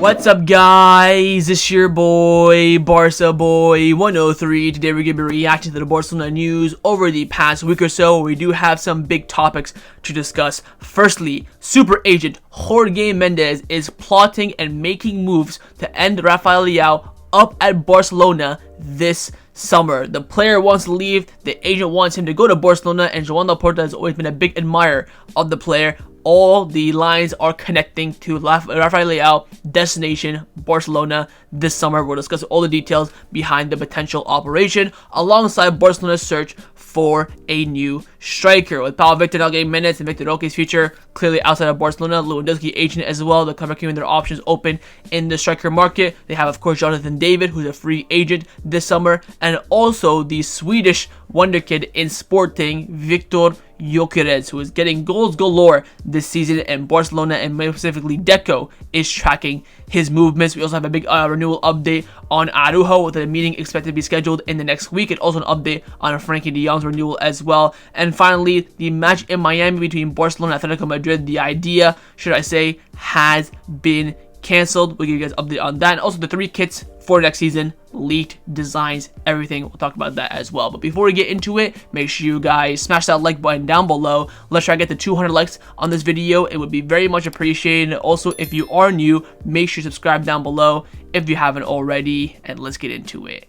What's up, guys? It's your boy, Barca Boy 103. Today we're going to be reacting to the Barcelona news over the past week or so. We do have some big topics to discuss. Firstly, super agent Jorge Mendes is plotting and making moves to end Rafael Leao up at Barcelona this summer. The player wants to leave, the agent wants him to go to Barcelona, and Joan Laporta has always been a big admirer of the player. All the lines are connecting to Rafael Leao destination Barcelona this summer. We'll discuss all the details behind the potential operation alongside Barcelona's search for a new striker. With Pau Victor now getting minutes and Viktor Gyökeres' future clearly outside of Barcelona, Lewandowski agent as well. They're kind of keeping their options open in the striker market. They have, of course, Jonathan David, who's a free agent this summer, and also the Swedish wonderkid in Sporting, Viktor Gyökeres, who is getting goals galore this season, and Barcelona, and more specifically Deco, is tracking his movements. We also have a big renewal update on Araujo, with a meeting expected to be scheduled in the next week, and also an update on Frenkie de Jong's renewal as well. And finally, the match in Miami between Barcelona and Atletico Madrid, the idea, should I say, has been cancelled. We'll give you guys an update on that, and also the 3 kits for next season, leaked designs, everything. We'll talk about that as well. But before we get into it, make sure you guys smash that like button down below. Let's try to get to 200 likes on this video. It would be very much appreciated. Also, if you are new, make sure you subscribe down below if you haven't already, and let's get into it.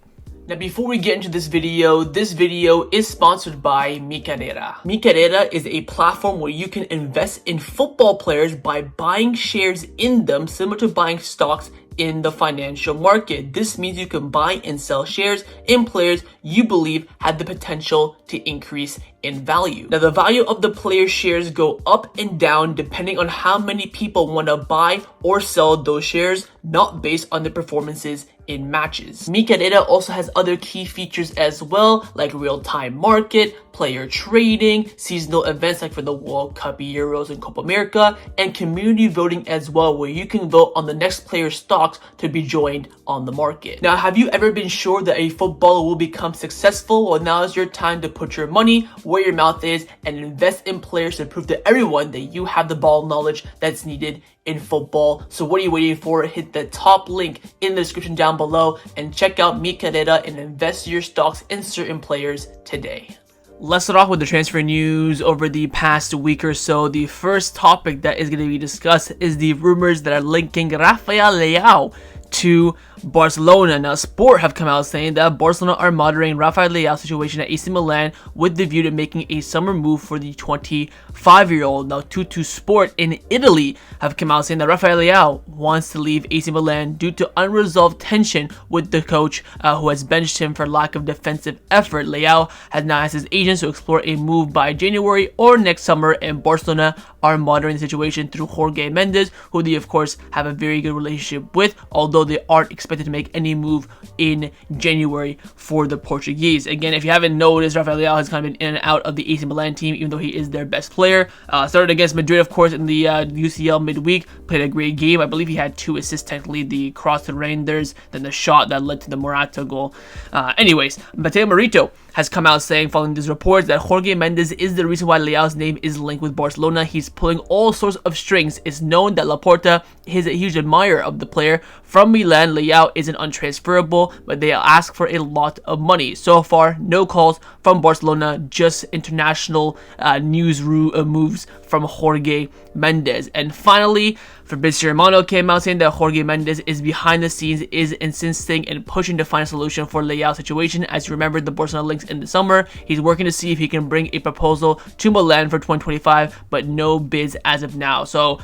Now, before we get into this video is sponsored by meCarreira. meCarreira is a platform where you can invest in football players by buying shares in them, similar to buying stocks in the financial market. This means you can buy and sell shares in players you believe have the potential to increase in value. Now, the value of the player's shares go up and down depending on how many people want to buy or sell those shares, not based on their performances in matches. meCarreira also has other key features as well, like real-time market, player trading, seasonal events like for the World Cup, Euros, and Copa America, and community voting as well, where you can vote on the next player's stocks to be joined on the market. Now, have you ever been sure that a footballer will become successful? Well, now is your time to put your money where your mouth is and invest in players to prove to everyone that you have the ball knowledge that's needed in football. So what are you waiting for? Hit the top link in the description down below and check out meCarreira and invest your stocks in certain players today. Let's start off with the transfer news over the past week or so. The first topic that is going to be discussed is the rumors that are linking Rafael Leao to Barcelona. Now, Sport have come out saying that Barcelona are monitoring Rafael Leao's situation at AC Milan with the view to making a summer move for the 25-year-old. Now, Tutu Sport in Italy have come out saying that Rafael Leao wants to leave AC Milan due to unresolved tension with the coach who has benched him for lack of defensive effort. Leao has now asked his agents to explore a move by January or next summer, and Barcelona are monitoring the situation through Jorge Mendes, who they of course have a very good relationship with, although they aren't expected to make any move in January for the Portuguese. Again, if you haven't noticed, Rafael Leao has kind of been in and out of the AC Milan team, even though he is their best player. Started against Madrid, of course, in the UCL midweek, played a great game. I believe he had 2 assists, technically, the cross to Reinders, then the shot that led to the Morata goal. Anyways, Mateo Merito has come out saying, following these reports, that Jorge Mendes is the reason why Leao's name is linked with Barcelona. He's pulling all sorts of strings. It's known that Laporta is a huge admirer of the player from Milan. Leao isn't untransferable, but they ask for a lot of money. So far, no calls from Barcelona, just international news moves from Jorge Mendes. And finally, Fabrizio Romano came out saying that Jorge Mendes is behind the scenes, is insisting and pushing to find a solution for Leao's situation. As you remember, the Barcelona links in the summer. He's working to see if he can bring a proposal to Milan for 2025, but no bids as of now. So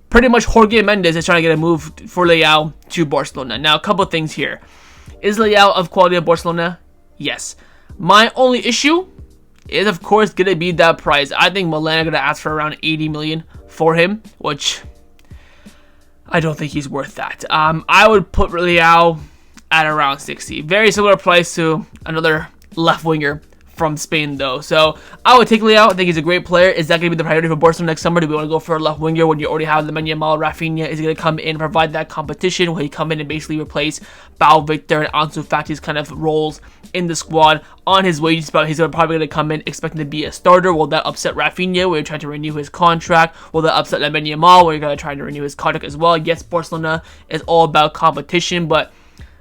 pretty much Jorge Mendes is trying to get a move for Leao to Barcelona. Now, a couple things here. Is Leao of quality of Barcelona? Yes. My only issue is, of course, going to be that price. I think Milan are going to ask for around 80 million for him, which I don't think he's worth that. I would put Leao at around 60. Very similar price to another left winger from Spain though. So I would take Leao. I think he's a great player. Is that going to be the priority for Barcelona next summer? Do we want to go for a left winger when you already have Lamine Yamal, Rafinha? Is he going to come in and provide that competition? Will he come in and basically replace Viktor and Ansu Fati's kind of roles in the squad on his wages? But he's probably going to come in expecting to be a starter. Will that upset Rafinha when you're trying to renew his contract? Will that upset Lamine Yamal when you're going to try to renew his contract as well? Yes, Barcelona is all about competition, but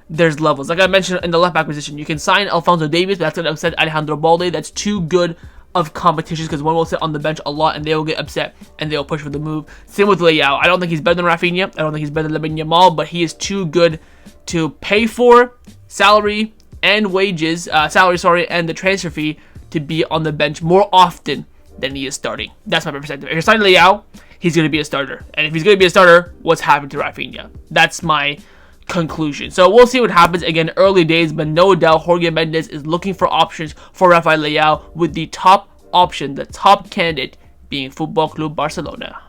there's levels. Like I mentioned in the left back position, you can sign Alphonso Davies, but that's going to upset Alejandro Balde. That's too good of competitions because one will sit on the bench a lot and they will get upset and they'll push for the move. Same with Leao. I don't think he's better than Rafinha. I don't think he's better than Lamine Yamal, but he is too good to pay for salary and wages, and the transfer fee to be on the bench more often than he is starting. That's my perspective. If you're signing Leao, he's going to be a starter. And if he's going to be a starter, what's happened to Rafinha? That's my conclusion. So we'll see what happens. Again, early days, but no doubt Jorge Mendes is looking for options for Rafael Leao, with the top option, the top candidate being Football Club Barcelona.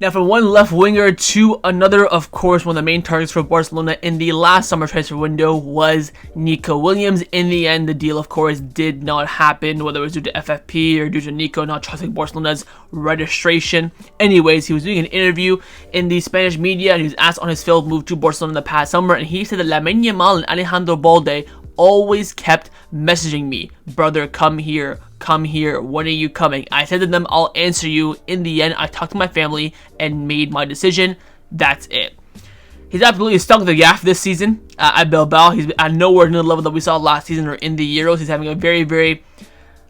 Now, from one left winger to another, of course, one of the main targets for Barcelona in the last summer transfer window was Nico Williams. In the end, the deal, of course, did not happen, whether it was due to FFP or due to Nico not trusting Barcelona's registration. Anyways, he was doing an interview in the Spanish media, and he was asked on his failed move to Barcelona in the past summer, and he said that Lamine Yamal and Alejandro Balde always kept messaging me, brother, come here, when are you coming? I said to them, I'll answer you. In the end, I talked to my family and made my decision. That's it. He's absolutely stunk the gaff this season at Bilbao. He's at nowhere near the level that we saw last season or in the Euros. He's having a very, very,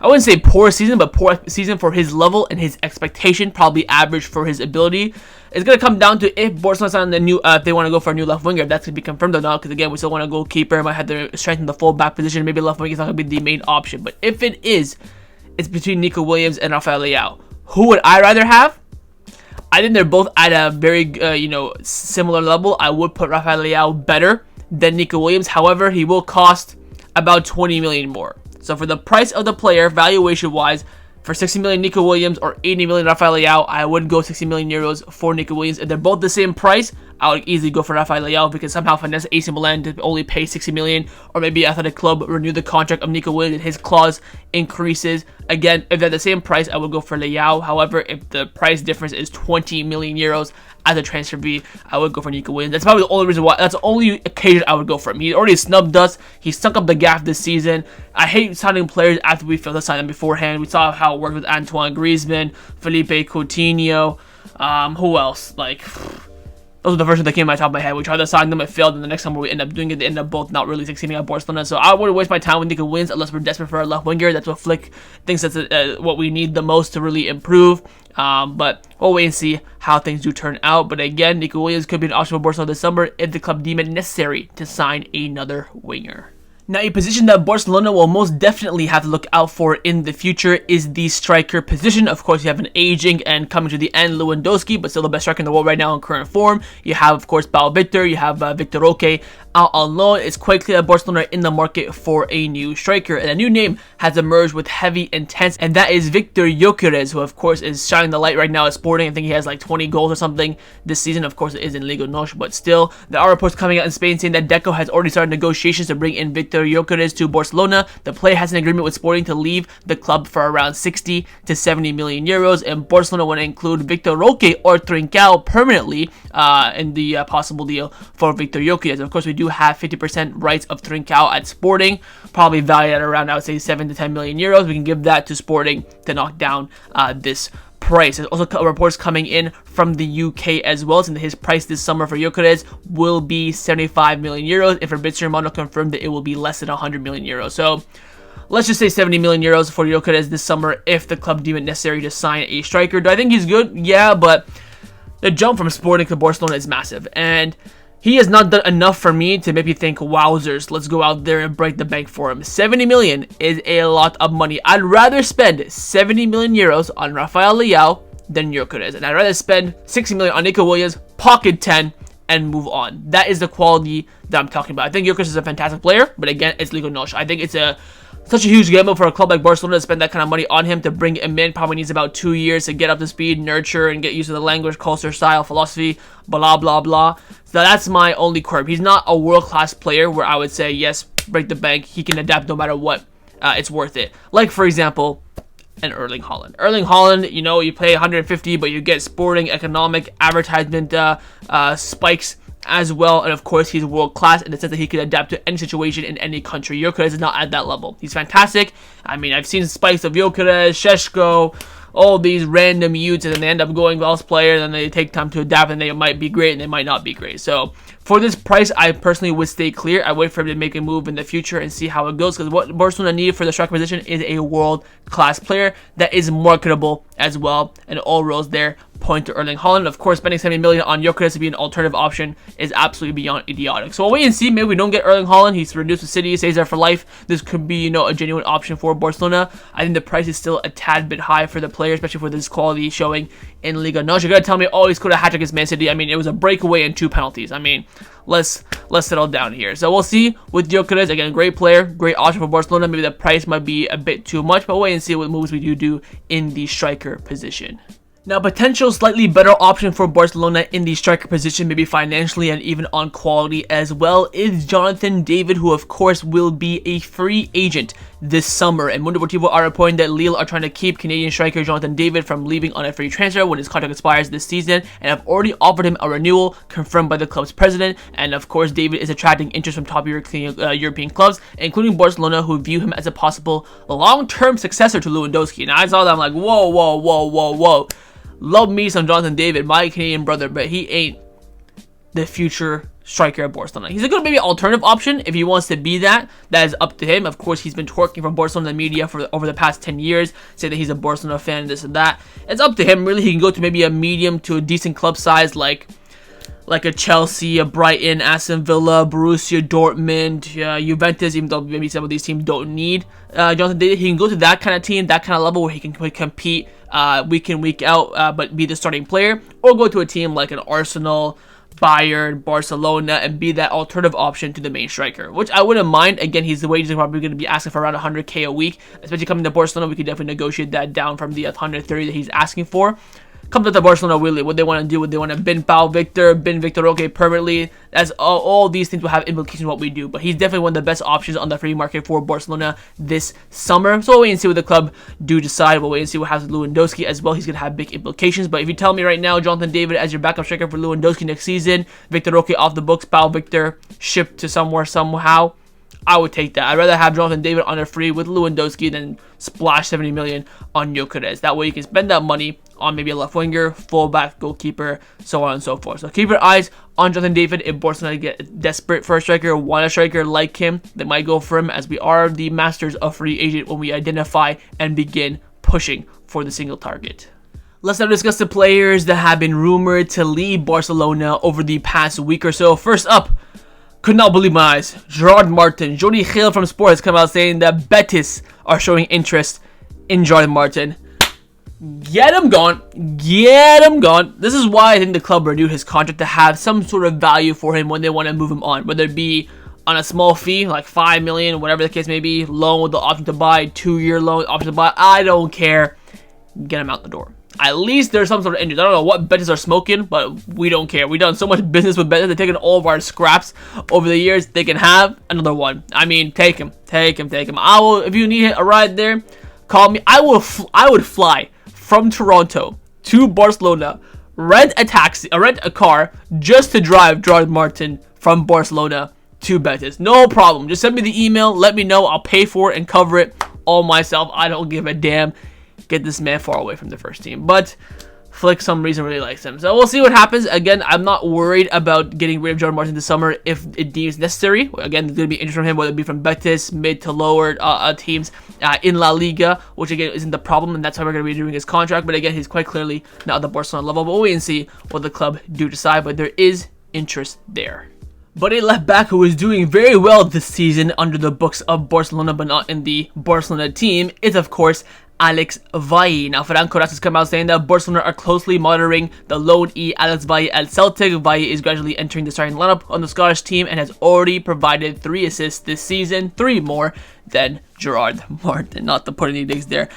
I wouldn't say poor season, but poor season for his level and his expectation, probably average for his ability. It's going to come down to if Barcelona sign the new, if they want to go for a new left winger, if that's going to be confirmed or not, because again, we still want a goalkeeper, might have to strengthen the full back position, maybe left winger is not going to be the main option. But if it is, it's between Nico Williams and Rafael Leao. Who would I rather have? I think they're both at a very, similar level. I would put Rafael Leao better than Nico Williams. However, he will cost about 20 million more. So for the price of the player, valuation-wise, for 60 million Nico Williams or 80 million Rafael Leao, I would go 60 million euros for Nico Williams. If they're both the same price, I would easily go for Rafael Leao because somehow finesse AC Milan to only pay 60 million, or maybe Athletic Club renew the contract of Nico Williams and his clause increases. Again, if they're the same price, I would go for Leao. However, if the price difference is 20 million euros as a transfer fee, I would go for Nico Williams. That's probably the only reason why. That's the only occasion I would go for him. He already snubbed us. He stunk up the gaff this season. I hate signing players after we failed to sign them beforehand. We saw how it worked with Antoine Griezmann, Felipe Coutinho. Who else? Those are the first ones that came to my top of my head. We tried to sign them, it failed, and the next time we end up doing it, they end up both not really succeeding at Barcelona. So I wouldn't waste my time with Nico Williams unless we're desperate for a left winger. That's what Flick thinks that's what we need the most to really improve. But we'll wait and see how things do turn out. But again, Nico Williams could be an option for Barcelona this summer if the club deem it necessary to sign another winger. Now, a position that Barcelona will most definitely have to look out for in the future is the striker position. Of course, you have an aging and coming to the end Lewandowski, but still the best striker in the world right now in current form. You have, of course, Victor. You have Viktor Gyökeres out on loan. It's quite clear that Barcelona are in the market for a new striker, and a new name has emerged with heavy intent, and that is Viktor Gyökeres, who of course is shining the light right now at Sporting. I think he has 20 goals or something this season. Of course, it is in Liga NOS, but still, there are reports coming out in Spain saying that Deco has already started negotiations to bring in Viktor Gyökeres to Barcelona. The player has an agreement with Sporting to leave the club for around 60 to 70 million euros, and Barcelona want to include Viktor Gyökeres or Trincao permanently in the possible deal for Viktor Gyökeres. Of course, we do have 50% rights of Trincao at Sporting, probably valued at around, I would say, 7 to 10 million euros. We can give that to Sporting to knock down this price. There's also reports coming in from the UK as well, saying that his price this summer for Gyökeres will be 75 million euros. If Fabrizio Romano confirmed that it will be less than 100 million euros. So let's just say 70 million euros for Gyökeres this summer if the club deem it necessary to sign a striker. Do I think he's good? Yeah, but the jump from Sporting to Barcelona is massive, and he has not done enough for me to make me think, wowzers, let's go out there and break the bank for him. 70 million is a lot of money. I'd rather spend 70 million euros on Rafael Leao than Gyökeres, and I'd rather spend 60 million on Nico Williams, pocket 10, and move on. That is the quality that I'm talking about. I think Gyökeres is a fantastic player, but again, it's Liga NOS. I think it's such a huge gamble for a club like Barcelona to spend that kind of money on him, to bring him in. Probably needs about 2 years to get up to speed, nurture, and get used to the language, culture, style, philosophy, blah, blah, blah. So that's my only quirk. He's not a world-class player where I would say, yes, break the bank. He can adapt no matter what. it's worth it. Like, for example, an Erling Haaland. Erling Haaland, you know, you pay 150, but you get sporting, economic, advertisement spikes as well. And of course, he's world class in the sense that he can adapt to any situation in any country. Gyökeres is not at that level. He's fantastic. I mean, I've seen spikes of Gyökeres, Šeško, all these random youths, and then they end up going Welsh players, and they take time to adapt, and they might be great, and they might not be great. So for this price, I personally would stay clear. I wait for him to make a move in the future and see how it goes, because what Barcelona need for the striker position is a world-class player that is marketable as well, and all roads there point to Erling Haaland. Of course, spending 70 million on Gyökeres to be an alternative option is absolutely beyond idiotic. So we'll wait and see. Maybe we don't get Erling Haaland. He's reduced to City, stays there for life. This could be, you know, a genuine option for Barcelona. I think the price is still a tad bit high for the player, especially for this quality showing in Liga. No, you're gonna tell me, oh, he scored a hat-trick against Man City. I mean, it was a breakaway and 2 penalties. I mean, let's settle down here. So we'll see with Gyökeres. Again, great player, great option for Barcelona. Maybe the price might be a bit too much, but we'll wait and see what moves we do in the striker position. Now, potential slightly better option for Barcelona in the striker position, maybe financially and even on quality as well, is Jonathan David, who of course will be a free agent this summer. And Mundo Deportivo are reporting that Lille are trying to keep Canadian striker Jonathan David from leaving on a free transfer when his contract expires this season, and have already offered him a renewal confirmed by the club's president. And of course, David is attracting interest from top European clubs, including Barcelona, who view him as a possible long-term successor to Lewandowski. Now, I saw that, I'm like, whoa. Love me some Jonathan David, my Canadian brother, but he ain't the future striker at Barcelona. He's a good maybe alternative option if he wants to be that. That is up to him. Of course, he's been twerking from Barcelona media for over the past 10 years, say that he's a Barcelona fan, this and that. It's up to him, really. He can go to maybe a medium to a decent club size like a Chelsea, a Brighton, Aston Villa, Borussia Dortmund, Juventus, even though maybe some of these teams don't need Jonathan David. He can go to that kind of team, that kind of level where he can compete week in, week out, but be the starting player, or go to a team like an Arsenal, Bayern, Barcelona, and be that alternative option to the main striker, which I wouldn't mind. Again, he's the wages are probably going to be asking for around 100k a week, especially coming to Barcelona. We could definitely negotiate that down from the 130 that he's asking for. Comes up to Barcelona, really, what they want to do, what they want to bin Viktor Roque permanently. That's all these things will have implications on what we do. But he's definitely one of the best options on the free market for Barcelona this summer. So we'll wait and see what the club do decide. We'll wait and see what happens with Lewandowski as well. He's going to have big implications. But if you tell me right now, Jonathan David as your backup striker for Lewandowski next season, Viktor Roque off the books, Viktor shipped to somewhere somehow, I would take that. I'd rather have Jonathan David on a free with Lewandowski than splash 70 million on Gyökeres. That way you can spend that money on maybe a left winger, fullback, goalkeeper, so on and so forth. So keep your eyes on Jonathan David. If Barcelona get desperate for a striker, want a striker like him, they might go for him, as we are the masters of free agent when we identify and begin pushing for the single target. Let's now discuss the players that have been rumored to leave Barcelona over the past week or so. First up, could not believe my eyes, Gerard Martin. Jordi Gil from Sport has come out saying that Betis are showing interest in Gerard Martin. Get him gone. This is why I think the club renewed his contract, to have some sort of value for him when they want to move him on, whether it be on a small fee, like 5 million, whatever the case may be, loan with the option to buy, 2-year loan, option to buy, I don't care. Get him out the door. At least there's some sort of interest. I don't know what Betis are smoking, but we don't care. We've done so much business with Betis. They've taken all of our scraps over the years. They can have another one. I mean, take him. I will, if you need a ride there, call me. I would fly from Toronto to Barcelona, rent a car just to drive Gerard Martin from Barcelona to Betis. No problem. Just send me the email. Let me know. I'll pay for it and cover it all myself. I don't give a damn. Get this man far away from the first team. But Flick, some reason, really likes him. So we'll see what happens. Again, I'm not worried about getting rid of Gerard Martin this summer if it deems necessary. Again, there's going to be interest from him, whether it be from Betis, mid to lower teams in La Liga, which again isn't the problem, and that's how we're going to be doing his contract. But again, he's quite clearly not at the Barcelona level. But we'll wait and see what the club do decide. But there is interest there. But a left back who is doing very well this season under the books of Barcelona, but not in the Barcelona team, is of course Alex Valle. Now, Ferran Cortés has come out saying that Barcelona are closely monitoring the loan Alex Valle at Celtic. Valle is gradually entering the starting lineup on the Scottish team and has already provided 3 assists this season, 3 more than Gerard Martin. Not to put any digs there.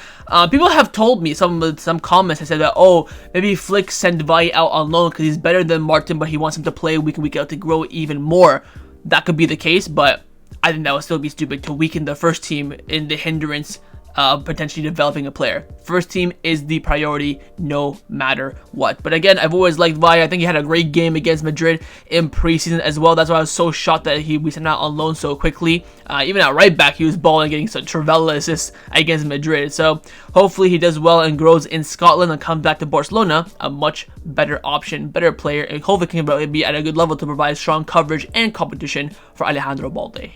People have told me, some comments have said that, oh, maybe Flick sent Valle out on loan because he's better than Martin, but he wants him to play week in, week out to grow even more. That could be the case, but I think that would still be stupid to weaken the first team in the hindrance potentially developing a player. First team is the priority no matter what. But again, I've always liked Valle. I think he had a great game against Madrid in preseason as well. That's why I was so shocked that we sent out on loan so quickly. Even at right back, he was balling, getting some Trivela assists against Madrid. So hopefully he does well and grows in Scotland and comes back to Barcelona, a much better option, better player, and hopefully can be at a good level to provide strong coverage and competition for Alejandro Balde.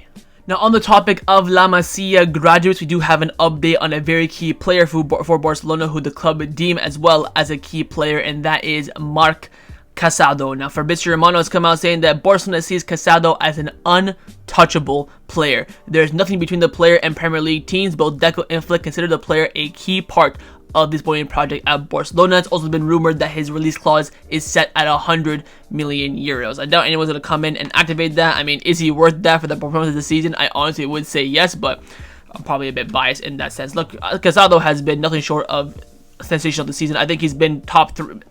Now, on the topic of La Masia graduates, we do have an update on a very key player for Barcelona who the club would deem as well as a key player, and that is Marc Casado. Now, Fabrizio Romano has come out saying that Barcelona sees Casado as an untouchable player. There's nothing between the player and Premier League teams. Both Deco and Flick consider the player a key part of this boring project at Barcelona. It's also been rumored that his release clause is set at 100 million euros. I doubt anyone's going to come in and activate that. I mean, is he worth that for the performance of the season? I honestly would say yes, but I'm probably a bit biased in that sense. Look, Casado has been nothing short of sensational this season. I think he's been top 3.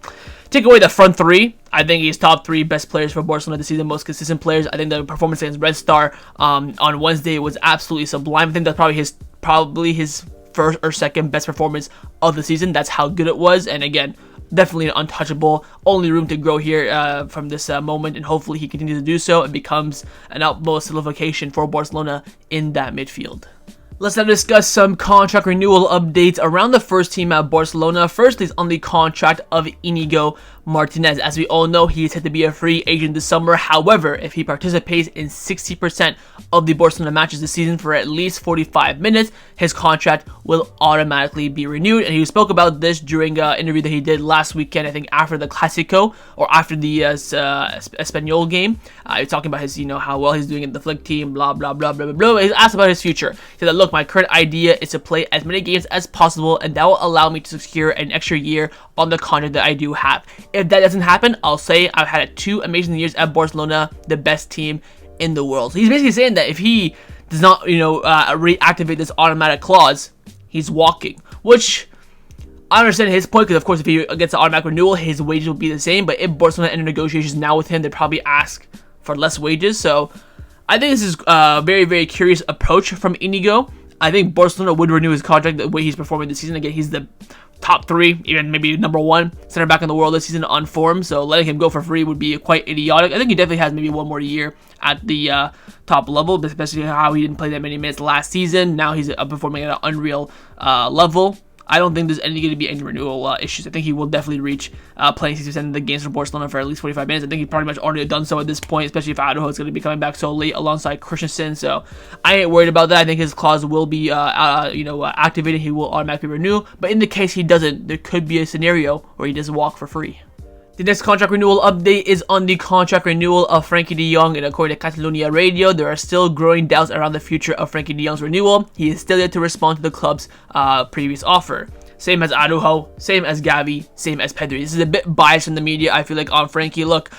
Take away the front 3, I think he's top 3 best players for Barcelona this season, most consistent players. I think the performance against Red Star on Wednesday was absolutely sublime. I think that's probably his first or second best performance of the season. That's how good it was, and again, definitely an untouchable. Only room to grow here from this moment, and hopefully he continues to do so and becomes an utmost solidification for Barcelona in that midfield. Let's now discuss some contract renewal updates around the first team at Barcelona. First is on the contract of Inigo Martinez. As we all know, he is set to be a free agent this summer. However, if he participates in 60% of the Barcelona matches this season for at least 45 minutes, his contract will automatically be renewed. And he spoke about this during an interview that he did last weekend, I think after the Clásico or after the Espanyol game. He was talking about his, how well he's doing in the Flick team, blah, blah, blah, blah, blah, blah. He's asked about his future. He said that, look, my current idea is to play as many games as possible, and that will allow me to secure an extra year on the contract that I do have. If that doesn't happen, I'll say I've had 2 amazing years at Barcelona, the best team in the world. So he's basically saying that if he does not, reactivate this automatic clause, he's walking. Which I understand his point, because of course if he gets an automatic renewal, his wages will be the same. But if Barcelona enter negotiations now with him, they'd probably ask for less wages. So I think this is a very, very curious approach from Inigo. I think Barcelona would renew his contract the way he's performing this season. Again, he's the top 3, even maybe number 1 center back in the world this season on form. So letting him go for free would be quite idiotic. I think he definitely has maybe 1 more year at the top level, especially how he didn't play that many minutes last season. Now he's performing at an unreal level. I don't think there's going to be any renewal issues. I think he will definitely reach playing 60% of the games for Barcelona for at least 45 minutes. I think he pretty much already done so at this point, especially if Araujo is going to be coming back so late alongside Christensen. So I ain't worried about that. I think his clause will be activated. He will automatically renew. But in the case he doesn't, there could be a scenario where he does walk for free. The next contract renewal update is on the contract renewal of Frenkie de Jong, and according to Catalonia Radio, there are still growing doubts around the future of Frenkie de Jong's renewal. He is still yet to respond to the club's previous offer. Same as Araujo, same as Gavi, same as Pedri. This is a bit biased from the media, I feel like, on Frenkie. Look,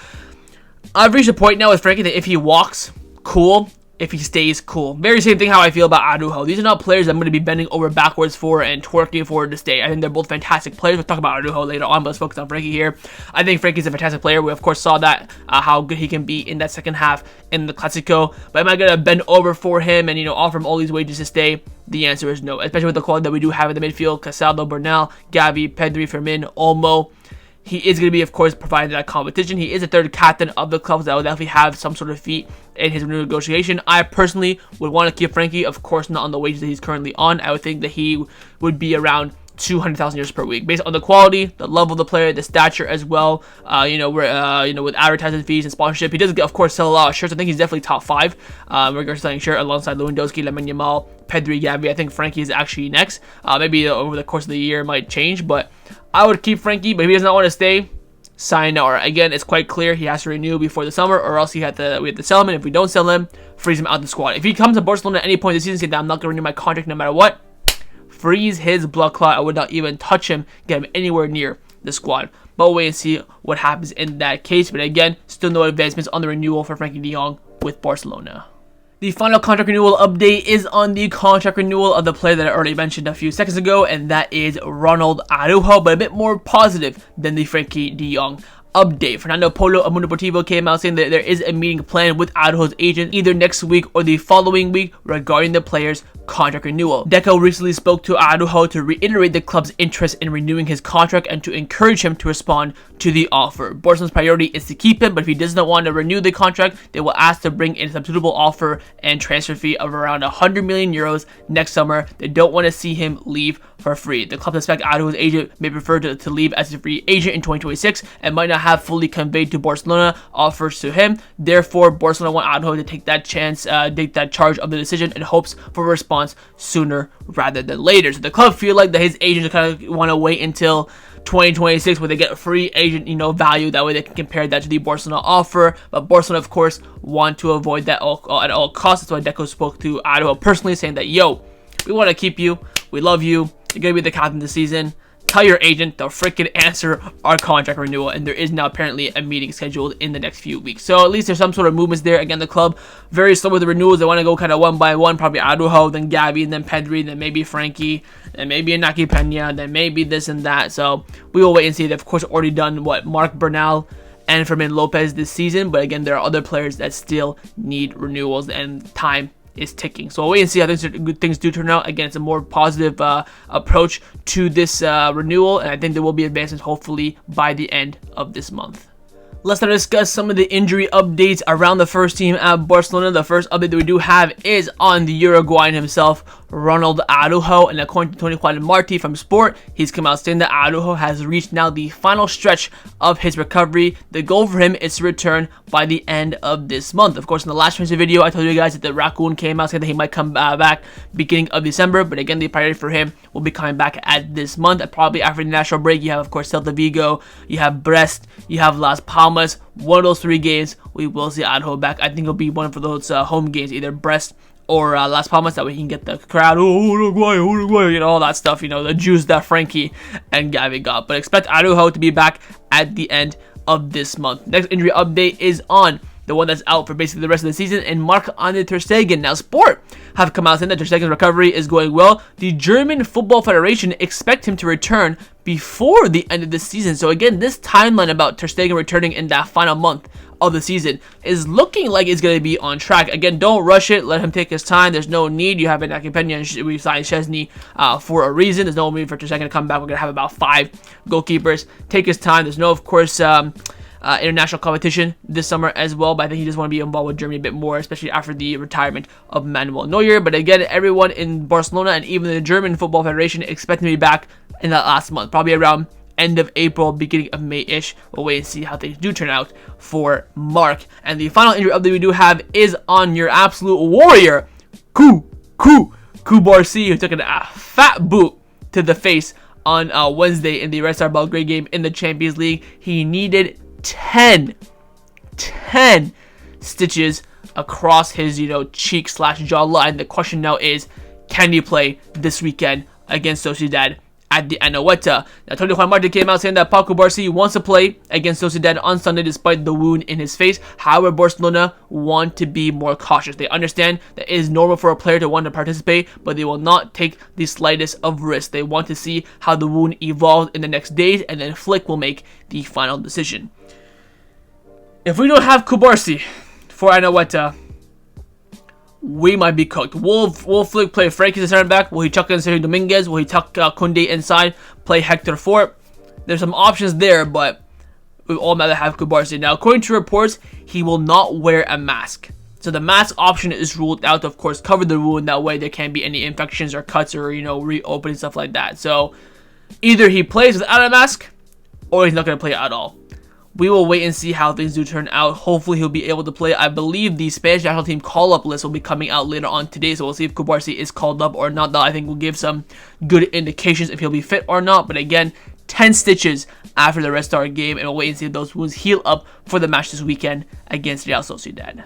I've reached a point now with Frenkie that if he walks, cool. If he stays, cool. Very same thing how I feel about Araujo. These are not players I'm going to be bending over backwards for and twerking for to stay. I think they're both fantastic players. We'll talk about Araujo later on, but let's focus on Frenkie here. I think Frenkie's a fantastic player. We, of course, saw that, how good he can be in that second half in the Clásico. But am I going to bend over for him and, offer him all these wages to stay? The answer is no, especially with the quality that we do have in the midfield. Casado, Bernal, Gavi, Pedri, Fermin, Olmo. He is going to be, of course, providing that competition. He is a third captain of the club, so that will definitely have some sort of feat in his negotiation. I personally would want to keep Frenkie, of course, not on the wages that he's currently on. I would think that he would be around 200,000 euros per week, based on the quality, the level of the player, the stature as well. With advertising fees and sponsorship, he does, of course, sell a lot of shirts. I think he's definitely top 5 in regards to selling shirt alongside Lewandowski, Lamine Yamal, Pedri, Gavi. I think Frenkie is actually next. Maybe over the course of the year it might change, but I would keep Frenkie. But if he does not want to stay, sayonara. Again, it's quite clear he has to renew before the summer, or else we have to sell him. And if we don't sell him, freeze him out the squad. If he comes to Barcelona at any point this season, say that I'm not going to renew my contract no matter what, freeze his blood clot. I would not even touch him, get him anywhere near the squad. But we'll wait and see what happens in that case. But again, still no advancements on the renewal for Frenkie de Jong with Barcelona. The final contract renewal update is on the contract renewal of the player that I already mentioned a few seconds ago, and that is Ronald Araújo, but a bit more positive than the Frenkie de Jong update. Fernando Polo of Mundo Deportivo came out saying that there is a meeting planned with Araujo's agent either next week or the following week regarding the player's contract renewal. Deco recently spoke to Araujo to reiterate the club's interest in renewing his contract and to encourage him to respond to the offer. Barcelona's priority is to keep him, but if he does not want to renew the contract, they will ask to bring in a suitable offer and transfer fee of around 100 million euros next summer. They don't want to see him leave for free. The club suspect Araujo's agent may prefer to leave as a free agent in 2026 and might not have fully conveyed to Barcelona offers to him. Therefore, Barcelona want Araujo to take that chance, take that charge of the decision, and hopes for a response sooner rather than later. So the club feel like that his agents kind of want to wait until 2026 where they get a free agent, value. That way they can compare that to the Barcelona offer. But Barcelona, of course, want to avoid that at all costs. That's why Deco spoke to Araujo personally, saying that, yo, we want to keep you. We love you. You're going to be the captain this season. Tell your agent they'll freaking answer our contract renewal, and there is now apparently a meeting scheduled in the next few weeks. So at least there's some sort of movements there. Again, the club very slow with the renewals. They want to go kind of one by one. Probably Araujo, then Gavi, then Pedri, then maybe Frenkie, then maybe Iñaki Peña, then maybe this and that. So we will wait and see. They've of course already done Marc Bernal and Fermin Lopez this season, but again, there are other players that still need renewals and time is ticking. So we'll wait and see how things do turn out. Again, it's a more positive approach to this renewal, and I think there will be advancements hopefully by the end of this month. Let's now discuss some of the injury updates around the first team at Barcelona. The first update that we do have is on the Uruguayan himself, Ronald Araújo, and according to Tony Juan Martin from Sport, he's come out saying that Araujo has reached now the final stretch of his recovery. The goal for him is to return by the end of this month. Of course, in the last transfer video, I told you guys that the Raccoon came out saying that he might come back beginning of December, but again, the priority for him will be coming back at this month. Probably after the national break, you have, of course, Celta Vigo, you have Brest, you have Las Palmas. One of those 3 games, we will see Araujo back. I think it'll be one of those home games, either Brest or Las Palmas, that way he can get the crowd, Uruguay, all that stuff, the juice that Frenkie and Gavi got. But expect Araujo to be back at the end of this month. Next injury update is on the one that's out for basically the rest of the season, and Marc-Andre ter Stegen. Now, Sport have come out saying that ter Stegen's recovery is going well. The German Football Federation expect him to return before the end of the season. So again, this timeline about ter Stegen returning in that final month of the season is looking like it's going to be on track. Again, don't rush it. Let him take his time. There's no need. You have Iñaki Peña and we signed Szczesny for a reason. There's no need for ter Stegen to come back. We're going to have about 5 goalkeepers. Take his time. There's no, of course, international competition this summer as well, but I think he just want to be involved with Germany a bit more, especially after the retirement of Manuel Neuer. But again, everyone in Barcelona and even the German Football Federation expect him to be back in that last month, probably around end of April, beginning of May-ish. We'll wait and see how things do turn out for Marc. And the final injury update we do have is on your absolute warrior, Kubarsi, who took a fat boot to the face on Wednesday in the Red Star Belgrade game in the Champions League. He needed 10 stitches across his cheek / jawline. The question now is, can he play this weekend against Sociedad at the Anoeta? Now, Tony Juan Martin came out saying that Pau Kubarsi wants to play against Sociedad on Sunday despite the wound in his face. However, Barcelona want to be more cautious. They understand that it is normal for a player to want to participate, but they will not take the slightest of risk. They want to see how the wound evolves in the next days, and then Flick will make the final decision. If we don't have Kubarsi for Anoeta, we might be cooked. Will Flick play Frenkie as a center back? Will he chuck in Sergio Dominguez? Will he tuck Koundé inside, play Hector Fort? There's some options there, but we all rather have Kubarsi. Now, according to reports, he will not wear a mask. So the mask option is ruled out to, of course, cover the wound. That way there can't be any infections or cuts or, reopening, stuff like that. So either he plays without a mask or he's not going to play at all. We will wait and see how things do turn out. Hopefully, he'll be able to play. I believe the Spanish national team call-up list will be coming out later on today, so we'll see if Kubarsi is called up or not. That I think will give some good indications if he'll be fit or not. But again, 10 stitches after the Red Star game, and we'll wait and see if those wounds heal up for the match this weekend against Real Sociedad.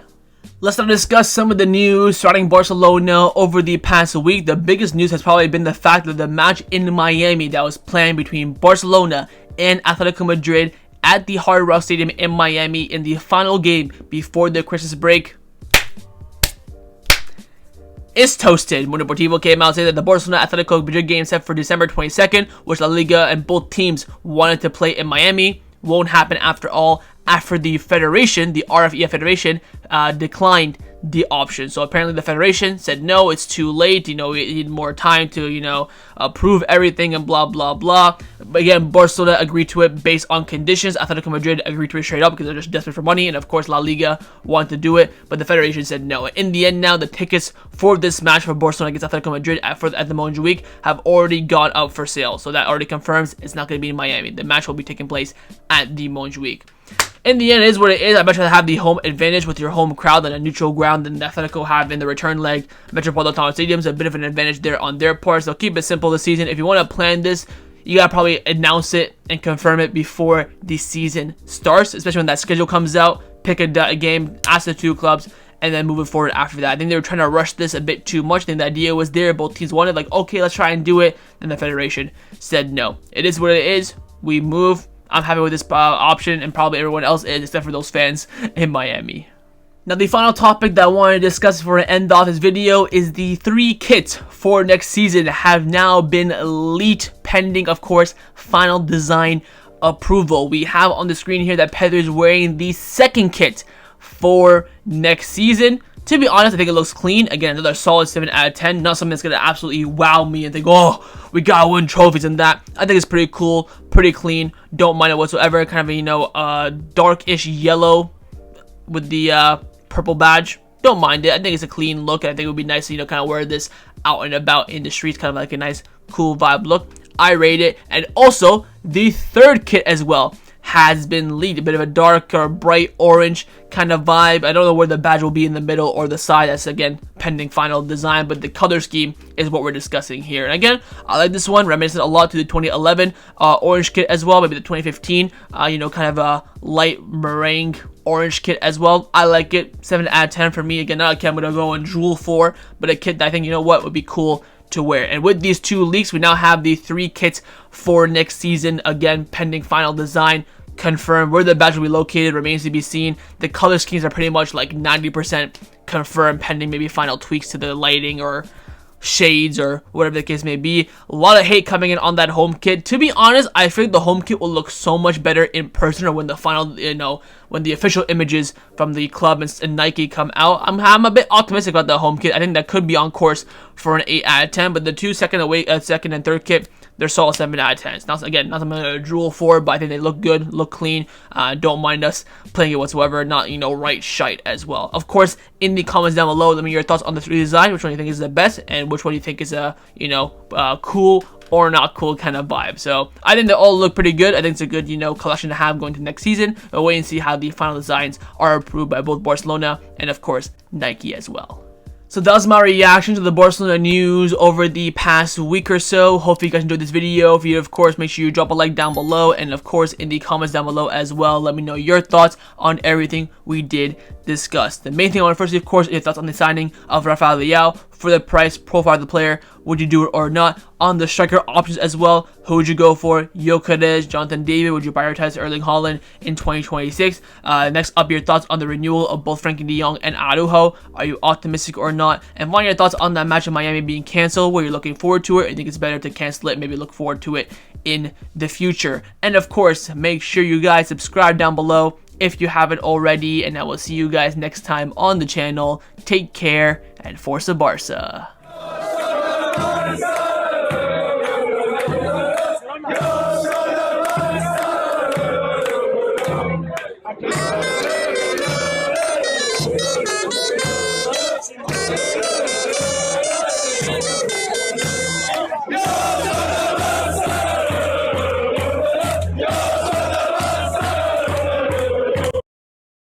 Let's now discuss some of the news surrounding Barcelona over the past week. The biggest news has probably been the fact that the match in Miami that was planned between Barcelona and Atletico Madrid at the Hard Rock Stadium in Miami in the final game before the Christmas break is toasted. Mundo Deportivo came out saying that the Barcelona Atletico Madrid game set for December 22nd, which La Liga and both teams wanted to play in Miami, won't happen after all, after the Federation, the RFEF Federation, declined the option. So apparently the Federation said no, it's too late, you know, we need more time to, you know, approve everything and blah blah blah. But again, Barcelona agreed to it based on conditions. Atletico Madrid agreed to it straight up because they're just desperate for money, and of course La Liga wanted to do it, but the Federation said no. In the end, now the tickets for this match for Barcelona against Atletico Madrid at the Montjuic have already gone up for sale, so that already confirms it's not going to be in Miami. The match will be taking place at the Montjuic. In the end, it is what it is. I bet you have the home advantage with your home crowd than a neutral ground than the Atletico have in the return leg. Metropolitano Stadium's a bit of an advantage there on their part, so keep it simple this season. If you want to plan this, you gotta probably announce it and confirm it before the season starts, especially when that schedule comes out. Pick a game, ask the two clubs, and then moving forward after that. I think they were trying to rush this a bit too much. I think the idea was there. Both teams wanted, like, okay, let's try and do it. And the Federation said no. It is what it is. We move. I'm happy with this option, and probably everyone else is, except for those fans in Miami. Now, the final topic that I want to discuss before I end off this video is the 3 kits for next season have now been leaked, pending, of course, final design approval. We have on the screen here that Pedro is wearing the 2nd kit for next season. To be honest, I think it looks clean. Again, another solid 7 out of 10. Not something that's going to absolutely wow me and think, oh, we got to win trophies and that. I think it's pretty cool, pretty clean. Don't mind it whatsoever. Kind of a, you know, darkish yellow with the purple badge. Don't mind it. I think it's a clean look. I think it would be nice to, you know, kind of wear this out and about in the streets. Kind of like a nice, cool vibe look. I rate it. And also, the 3rd kit as well has been leaked. A bit of a dark or bright orange kind of vibe. I don't know where the badge will be in the middle or the side. That's, again, pending final design, but the color scheme is what we're discussing here. And again, I like this one, reminiscent a lot to the 2011 orange kit as well, maybe the 2015, you know, kind of a light meringue orange kit as well. I like it. 7 out of 10 for me. Again, not a kit I'm going to go and drool for, but a kit that I think, you know what, would be cool to wear. And with these 2 leaks, we now have the 3 kits for next season. Again, pending final design confirmed. Where the badge will be located remains to be seen. The color schemes are pretty much like 90% confirmed, pending maybe final tweaks to the lighting or shades or whatever the case may be. A lot of hate coming in on that home kit. To be honest, I think the home kit will look so much better in person, or when the final, you know, when the official images from the club and Nike come out. I'm a bit optimistic about the home kit. I think that could be on course for an 8 out of 10, but the 2 second and 3rd kit, they're solid 7 out of 10. It's not, again, not something I'm going to drool for, but I think they look good, look clean. Don't mind us playing it whatsoever. Not, you know, right shite as well. Of course, in the comments down below, let me know your thoughts on the 3 design. Which one you think is the best, and which one you think is a, you know, cool or not cool kind of vibe. So I think they all look pretty good. I think it's a good, you know, collection to have going to next season. We'll wait and see how the final designs are approved by both Barcelona and, of course, Nike as well. So that was my reaction to the Barcelona news over the past week or so. Hopefully you guys enjoyed this video. If you, of course, make sure you drop a like down below, and of course in the comments down below as well, let me know your thoughts on everything we did discuss. The main thing I want to firstly, of course, is your thoughts on the signing of Rafael Leao. For the price, profile of the player, would you do it or not? On the striker options as well, who would you go for? Gyökeres, Jonathan David, would you prioritize Erling Haaland in 2026? Next up, your thoughts on the renewal of both Frenkie de Jong and Araujo. Are you optimistic or not? And finally, your thoughts on that match in Miami being canceled, where you're looking forward to it. I think it's better to cancel it, maybe look forward to it in the future. And of course, make sure you guys subscribe down below if you haven't already, and I will see you guys next time on the channel. Take care, and Forza Barca.